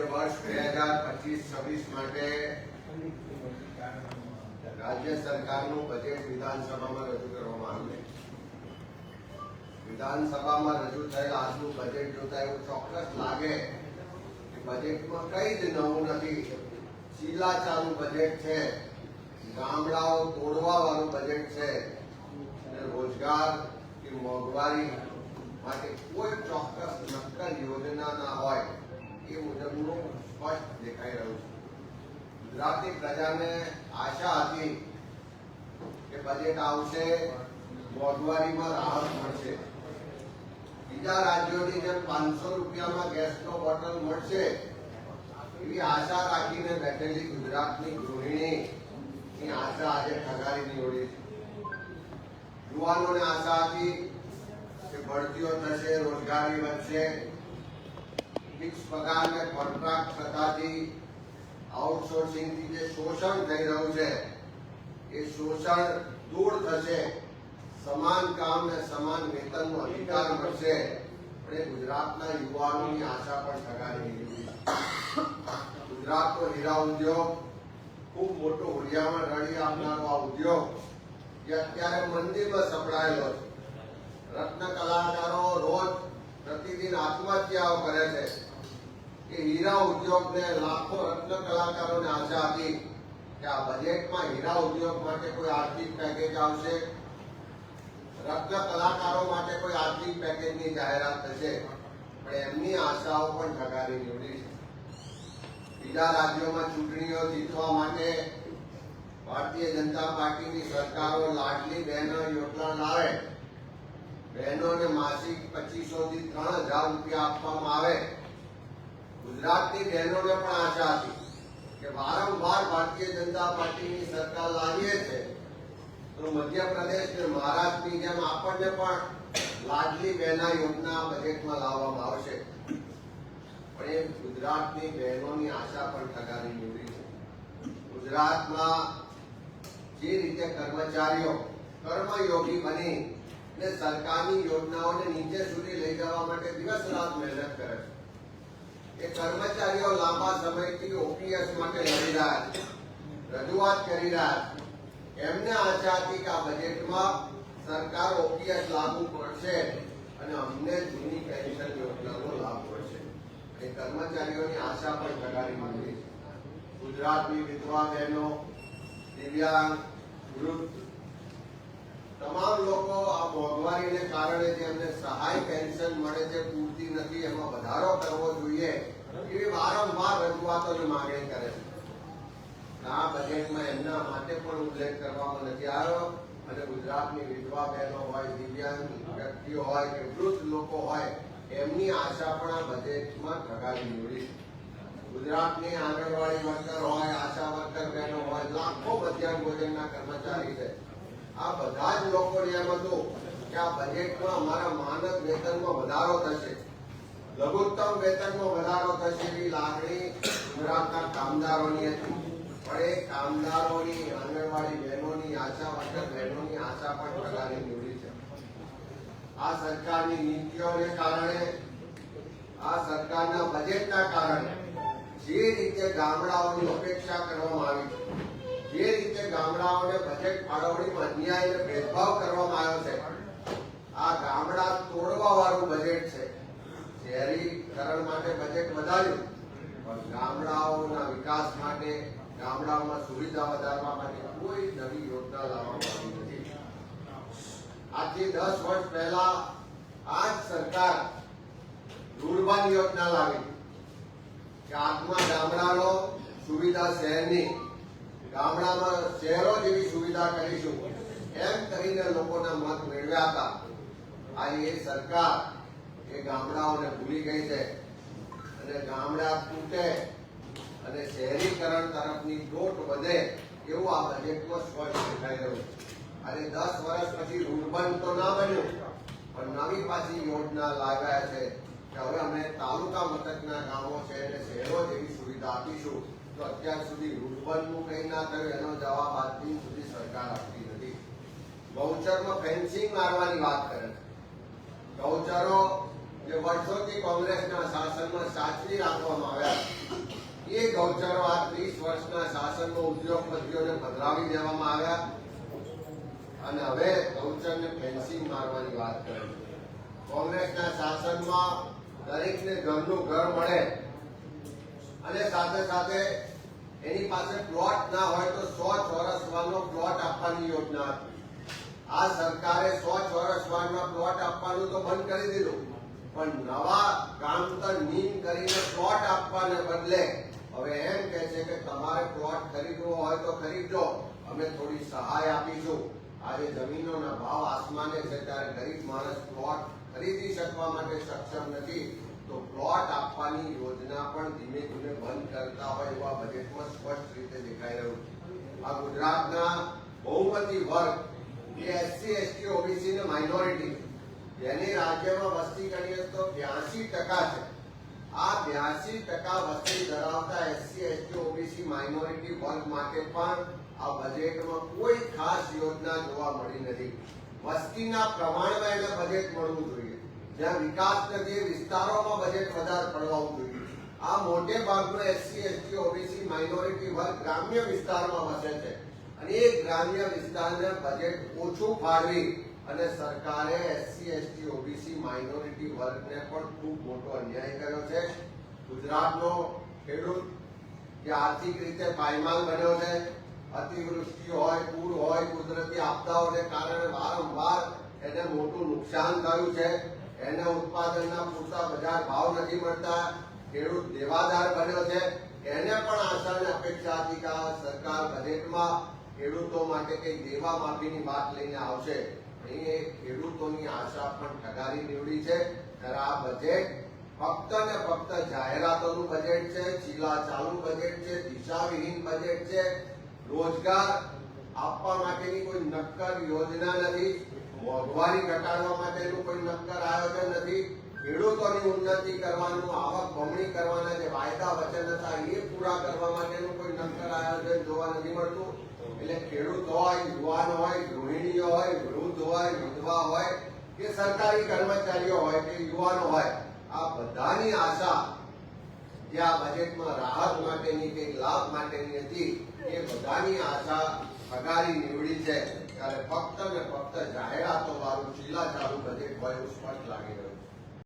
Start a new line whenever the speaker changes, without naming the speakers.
वर्ष 2025-26 માટે રાજ્ય સરકારનું બજેટ વિધાનસભામાં રજૂ કરવામાં આવ્યું. વિધાનસભામાં રજૂ થયેલ આજનું બજેટ જોતા એવું ચોક્કસ લાગે કે બજેટમાં કઈ જ નવું નથી. ચીલા ચાલુ બજેટ છે, ગામડાઓ તોડવા વાળું બજેટ છે અને રોજગાર કે મોંઘવારી માટે કોઈ ચોક્કસ નક્કર યોજના ના હોય એ મુજબનું સ્પષ્ટ દેખાઈ રહ્યું છે. ગુજરાતની પ્રજાને આશા હતી કે બજેટ આવશે, મોંઘવારીમાં રાહત મળશે, બીજા રાજ્યોની જેમ 500 રૂપિયામાં ગેસનો બોટલ મળશે એવી આશા રાખીને બેઠેલી ગુજરાતની ગૃહિણીની આશા આજે ઠગારી નીવડી છે. યુવાનોને આશા હતી કે બઢતીઓ થશે, રોજગારી વધશે, ફિક્સ પગાર ને કોન્ટ્રાક્ટ થતાથી આઉટસોર્સિંગથી જે શોષણ થઈ રહ્યું છે એ શોષણ દૂર થશે, સમાન કામ ને સમાન વેતનનો અધિકાર મળશે. પણ એ ગુજરાતના યુવાનોની આશા પણ ઠગારી નીકળી. ગુજરાતનો હીરા ઉદ્યોગ ખૂબ મોટો હુડિયામાં રળી આપનારો આ ઉદ્યોગ જે અત્યારે મંદીમાં સપડાયેલો છે. રત્ન કલાકારો રોજ પ્રતિદિન આત્મહત્યાઓ કરે છે. એ હીરા ઉદ્યોગને લાખો રત્ન કલાકારોને આશા હતી કે આ બજેટમાં હીરા ઉદ્યોગ માટે કોઈ આર્થિક પેકેજ આવશે, રત્ન કલાકારો માટે કોઈ આર્થિક પેકેજની જાહેરાત થશે. પણ એમની આશાઓ પણ ઠગારી નીવડી છે. બીજા રાજ્યોમાં ચૂંટણીઓ જીતવા માટે ભારતીય જનતા પાર્ટીની સરકારો લાડલી બહેનો યોજના લાવે, બહેનોને માસિક 2500 થી 3000 રૂપિયા આપવામાં આવે. ગુજરાતની બહેનોને પણ આશા હતી કે વારંવાર ભારતીય જનતા પાર્ટીની સરકાર લાવીએ છે તો મધ્યપ્રદેશ ને મહારાષ્ટ્રની જેમ આપણને પણ લાડલી બહેના યોજના બજેટમાં લાવવામાં આવશે. પણ એ ગુજરાતની બહેનોની આશા પણ ઠગારી નીવડી છે. ગુજરાતમાં જે રીતે કર્મચારીઓ કર્મયોગી બની ને સરકારની યોજનાઓને નીચે સુધી લઈ જવા માટે દિવસ રાત મહેનત કરે છે. એ કર્મચારીઓ લાંબા સમયથી ઓપીએસ માટે લડી રહ્યા છે, રજૂઆત કરી રહ્યા છે. એમને આશા હતી કે આ બજેટમાં સરકાર ઓપીએસ લાગુ કરશે અને અમને જૂની પેન્શન યોજનાનો લાભ મળશે. એ કર્મચારીઓની આશા પણ ઠગારી નીકળી છે. ગુજરાતની વિધવા બહેનો, દિવ્યાંગ, વૃદ્ધ તમામ લોકો આ મોંઘવારીને કારણે જે એમને સહાય પેન્શન મળે છે પૂરતી નથી, એમાં વધારો કરવો જોઈએ એવી વારંવાર રજૂઆતોની માંગણી કરે છે. આ બજેટમાં એમના માટે પણ ઉલ્લેખ કરવામાં નથી આવ્યો. અને ગુજરાતની વિધવા બહેનો હોય, દિવ્યાંગ વ્યક્તિઓ હોય કે વૃદ્ધ લોકો હોય, એમની આશા પણ આ બજેટમાં ઠગારી નીવડી છે. ગુજરાતની આંગણવાડી વર્કર હોય, આશા વર્કર બહેનો હોય, લાખો મધ્યાહન ભોજનના કર્મચારી છે. આ બધા જ લોકોને એમ હતું કે આ બજેટમાં અમારા માનદ વેતનમાં વધારો થશે, લઘુત્તમ વેતનમાં વધારો થશે એવી લાગણી ગુજરાતના કામદારોની હતી. પણ એ કામદારોની, આંગણવાડી બહેનોની, આશા વર્કર બહેનોની આશા પણ ઠગારી નીવડી છે. આ સરકારની નીતિઓને કારણે, આ સરકારના બજેટના કારણે જે રીતે ગામડાઓની ઉપેક્ષા કરવામાં આવી છે, જે રીતે ગામડાઓને બજેટ ફાળવણીમાં અન્યાય અને ભેદભાવ કરવામાં આવ્યો છે, આ ગામડા તોડવા વાળું બજેટ છે. શહેરીકરણ માટે બજેટ વધાર્યું પણ ગામડાઓના વિકાસ માટે, ગામડાઓમાં સુવિધા વધારવા માટે કોઈ નવી યોજના લાવવામાં આવી નથી. આજથી 10 વર્ષ પહેલા આ જ સરકાર રૂરબન યોજના લાવી કે આત્મા ગામડાનો સુવિધા શહેરની, ગામડામાં શહેરો જેવી સુવિધા કરીશું એમ કરીને લોકોના મત મેળવ્યા હતા. આજે એ સરકાર એ ગામડાઓને ભૂલી ગઈ છે અને ગામડા તૂટે અને શહેરીકરણ તરફની દોટ વધે એવું આ બજેટમાં સ્પષ્ટ દેખાઈ રહ્યું છે. અને 10 વર્ષ પછી રૂરબન તો ના બન્યું પણ નવી પાછી યોજના લાવ્યા છે કે હવે અમે તાલુકા મથકના ગામો છે અને શહેરો જેવી સુવિધા આપીશું. તો અત્યાર સુધી રૂરબનનું કંઈ ના થયું એનો જવાબ આજ દિન સુધી સરકાર આપતી નથી. ગૌચરમાં ફેન્સિંગ મારવાની વાત કરે છે. ગૌચરો જે વર્ષોથી કોંગ્રેસના શાસનમાં સાચવી રાખવામાં આવ્યા વાઉચરો આ 30 વર્ષના શાસનમાં ઉદ્યોગપતિઓને પધરાવી દેવામાં આવ્યા અને હવે વાઉચરને ફેન્સિંગ મારવાની વાત કરે છે. કોંગ્રેસના શાસનમાં દરેકને ઘરનું ઘર મળે અને સાથે સાથે એની પાસે પ્લોટ ના હોય તો 100 ચોરસ વારનો પ્લોટ આપવાની યોજના હતી. આ સરકારે 100 ચોરસ વારના પ્લોટ આપવાનું તો બંધ કરી દીધું, પણ નવા કામતર નીમ કરીને પ્લોટ આપવાને બદલે હવે એમ કહે છે કે તમારે પ્લોટ ખરીદવો હોય તો ખરીદજો, અમે થોડી સહાય આપીશું. આજે જમીનોના ભાવ આસમાને છે ત્યારે ગરીબ માણસ પ્લોટ ખરીદી શકવા માટે સક્ષમ નથી, તો પ્લોટ આપવાની યોજના પણ ધીમે ધીમે બંધ કરતા હોય એવા બજેટમાં સ્પષ્ટ રીતે દેખાઈ રહ્યું છે. આ ગુજરાતના બહુમતી વર્ગ એ એસસી, એસટી, ઓબીસી ને માઇનોરિટી જેની રાજ્યમાં વસ્તી ગણીએ તો 82% છે. આ 82% વસ્તી ધરાવતા એસસી, એસટી, ઓબીસી માઇનોરિટી વર્ગ માટે પણ આ બજેટમાં કોઈ ખાસ યોજના જોવા મળી નથી. વસ્તીના પ્રમાણમાં એને બજેટ મળવું જોઈએ. જ્યાં વિકાસ નથી એ વિસ્તારોમાં બજેટ વધારે પડવાનું જોઈએ. આ મોટે ભાગનો એસસી, એસટી, ઓબીસી માઇનોરિટી વર્ગ ગ્રામ્ય વિસ્તારમાં વસે છે અને એ ગ્રામ્ય વિસ્તારને બજેટ ઓછું ફાળવી અને સરકારે એસસી, એસટી, ઓબીસી માઇનોરિટી વર્ગને પણ ખૂબ મોટો અન્યાય કર્યો છે. ગુજરાતનો ખેડૂત જે આર્થિક રીતે પાયમાલ બન્યો છે, અતિવૃષ્ટિ હોય, પૂર હોય, કુદરતી આપદાઓને કારણે વારંવાર એને મોટું નુકસાન થયું છે. એને ઉત્પાદનના પૂરતા બજાર ભાવ નથી મળતા, ખેડૂત દેવાદાર બન્યો છે. એને પણ આશા અને અપેક્ષા હતી કે આ સરકાર બજેટમાં ખેડૂતો માટે કઈ દેવા માફીની વાત લઈને આવશે. અહીં એ ખેડૂતોની આશા પણ ઠગારી નીવડી છે. ત્યારે આ બજેટ ફક્ત ને ફક્ત જાહેરાતોનું બજેટ છે, ચીલા ચાલુ બજેટ છે, દિશાવિહીન બજેટ છે. રોજગાર આપવા માટેની કોઈ નક્કર યોજના નથી, મોંઘવારી ઘટાડવા માટેનું કોઈ નક્કર આયોજન નથી, ખેડૂતોની ઉન્નતિ કરવાનું, આવક બમણી કરવાના જે વાયદા વચન હતા એ પૂરા કરવા માટેનું કોઈ નક્કર આયોજન જોવા નથી મળતું. એટલે ખેડૂત હોય, યુવાન હોય, ગૃહિણીઓ હોય, વૃદ્ધ હોય, વિધવા હોય કે સરકારી કર્મચારીઓ હોય કે યુવાનો હોય, આ બધાની આશા જે આ બજેટમાં રાહત માટેની કે લાભ માટેની હતી એ બધાની આશા ઠગારી નીવડી છે. ત્યારે ફક્ત ને ફક્ત જાહેરાતો વાળું ચીલા ચાલુ બજેટ હોય એવું સ્પષ્ટ લાગી રહ્યું છે.